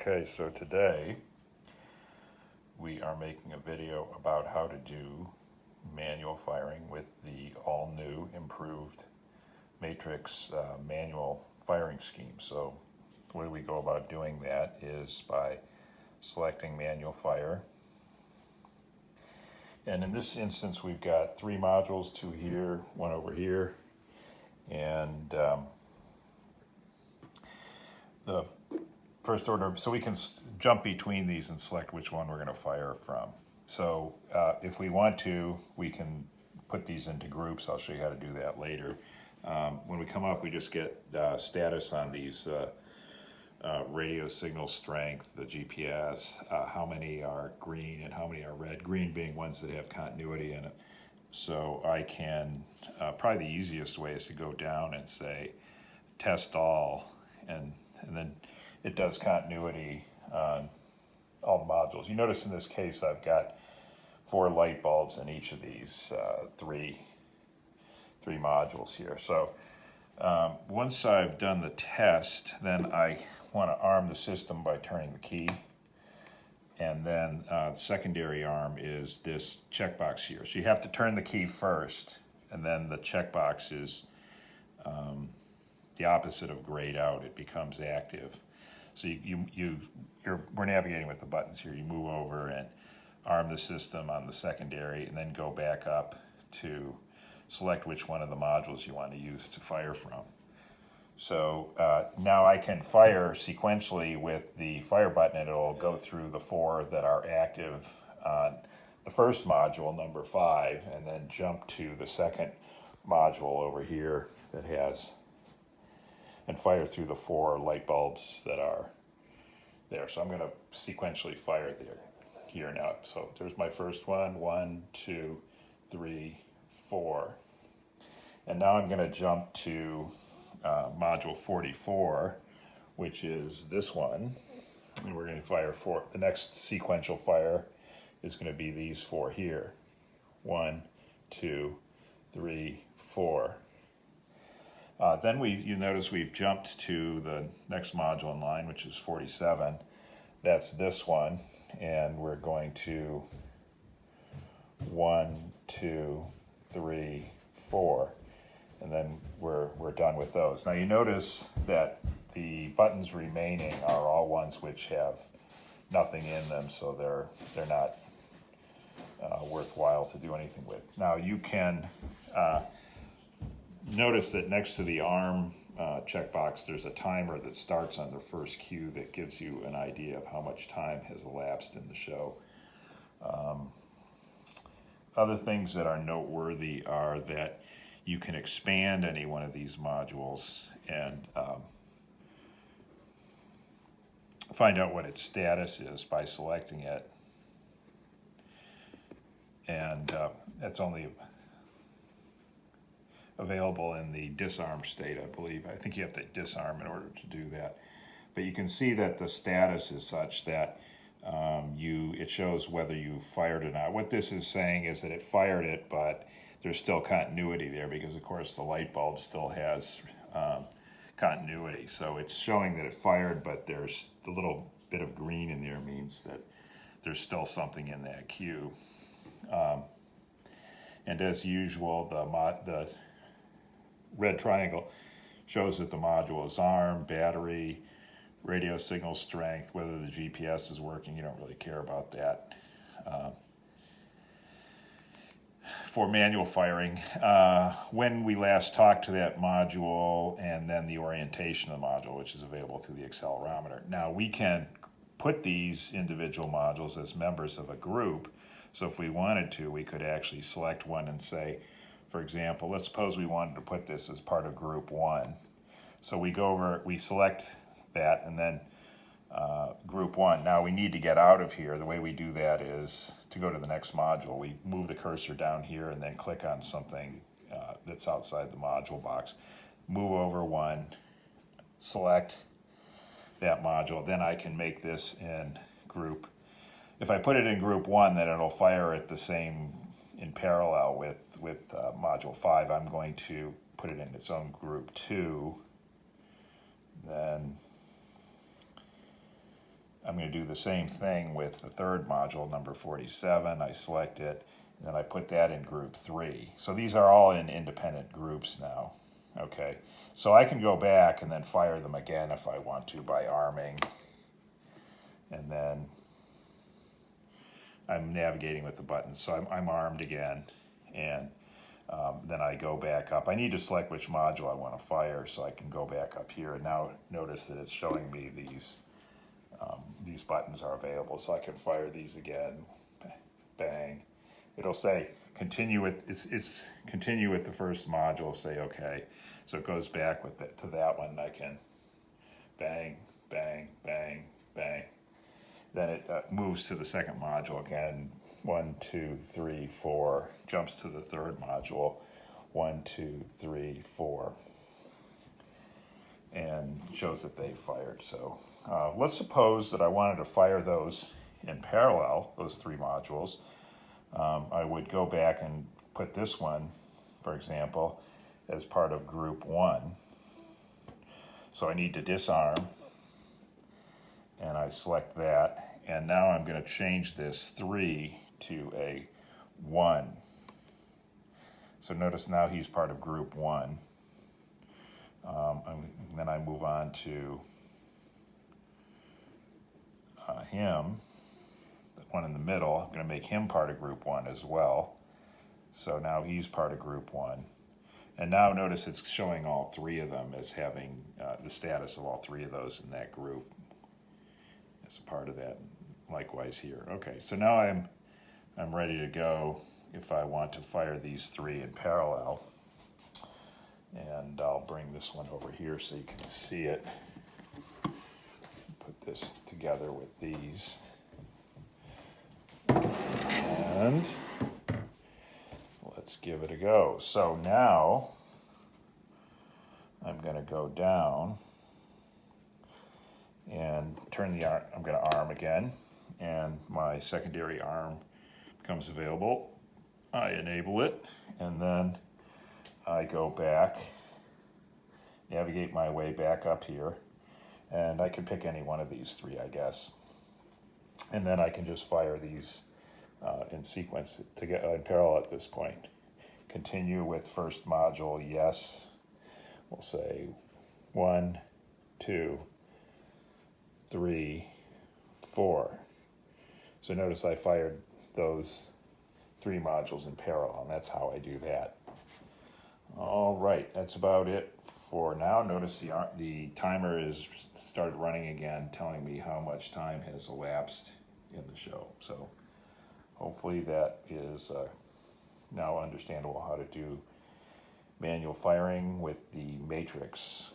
Okay, so today we are making a video about how to do manual firing with the all-new improved Matrix manual firing scheme. So the way we go about doing that is by selecting manual fire. And in this instance we've got three modules, two here, one over here, and the first order, so we can jump between these and select which one we're going to fire from. So if we want to, we can put these into groups. I'll show you how to do that later. When we come up, we just get status on these radio signal strength, the GPS, how many are green and how many are red, green being ones that have continuity in it. So I can, probably the easiest way is to go down and say test all, and then it does continuity on all the modules. You notice in this case I've got 4 light bulbs in each of these three modules here. So once I've done the test, then I want to arm the system by turning the key. And then the secondary arm is this checkbox here. So you have to turn the key first, and then the checkbox is the opposite of grayed out. It becomes active. So we're navigating with the buttons here. You move over and arm the system on the secondary, and then go back up to select which one of the modules you want to use to fire from. So now I can fire sequentially with the fire button, and it'll go through the 4 that are active on the first module, number 5, and then jump to the second module over here that has, and fire through the 4 light bulbs that are there. So I'm going to sequentially fire here now. So there's my first one, 1, 2, 3, 4. And now I'm going to jump to module 44, which is this one. And we're going to fire 4. The next sequential fire is going to be these 4 here. 1, 2, 3, 4. Then you notice we've jumped to the next module in line, which is 47. That's this one, and we're going to 1, 2, 3, 4, and then we're done with those. Now you notice that the buttons remaining are all ones which have nothing in them, so they're not worthwhile to do anything with. Now you can notice that next to the arm checkbox, there's a timer that starts on the first cue that gives you an idea of how much time has elapsed in the show. Other things that are noteworthy are that you can expand any one of these modules and find out what its status is by selecting it. And that's only available in the disarm state, I believe. I think you have to disarm in order to do that. But you can see that the status is such that it shows whether you fired or not. What this is saying is that it fired it, but there's still continuity there because, of course, the light bulb still has continuity. So it's showing that it fired, but there's the little bit of green in there means that there's still something in that cue. And as usual, the red triangle shows that the module is armed, battery, radio signal strength, whether the GPS is working. You don't really care about that. For manual firing, when we last talked to that module, and then the orientation of the module, which is available through the accelerometer. Now we can put these individual modules as members of a group. So if we wanted to, we could actually select one and say, for example, let's suppose we wanted to put this as part of group 1. So we go over, we select that, and then group 1. Now we need to get out of here. The way we do that is to go to the next module. We move the cursor down here and then click on something that's outside the module box. Move over 1, select that module. Then I can make this in group. If I put it in group 1, then it'll fire it the same in parallel with module 5. I'm going to put it in its own group 2, then I'm going to do the same thing with the third module, number 47. I select it, and then I put that in group 3. So these are all in independent groups now. Okay, so I can go back and then fire them again if I want to by arming. And then I'm navigating with the buttons, so I'm armed again. And then I go back up. I need to select which module I want to fire, so I can go back up here. And now notice that it's showing me these buttons are available, so I can fire these again. Bang. It'll say continue with it's continue with the first module. Say okay. So it goes back with to that one. And I can bang, bang, bang, bang. Then it moves to the second module again. 1, 2, 3, 4. Jumps to the third module. 1, 2, 3, 4. And shows that they fired. So let's suppose that I wanted to fire those in parallel, those 3 modules. I would go back and put this one, for example, as part of group 1. So I need to disarm, and I select that. And now I'm going to change this 3 to a 1. So notice now he's part of group 1. Then I move on to him, the one in the middle. I'm going to make him part of group 1 as well. So now he's part of group 1. And now notice it's showing all 3 of them as having the status of all 3 of those in that group as a part of that. Likewise here. Okay, so now I'm ready to go if I want to fire these 3 in parallel. And I'll bring this one over here so you can see it. Put this together with these. And let's give it a go. So now I'm going to go down and turn the arm. I'm going to arm again, and my secondary arm becomes available. I enable it, and then I go back, navigate my way back up here, and I can pick any one of these 3, I guess. And then I can just fire these in sequence to get in parallel at this point. Continue with first module, yes. We'll say 1, 2, 3, 4. So notice I fired those 3 modules in parallel, and that's how I do that. All right, that's about it for now. Notice the timer is started running again, telling me how much time has elapsed in the show. So hopefully that is now understandable how to do manual firing with the matrix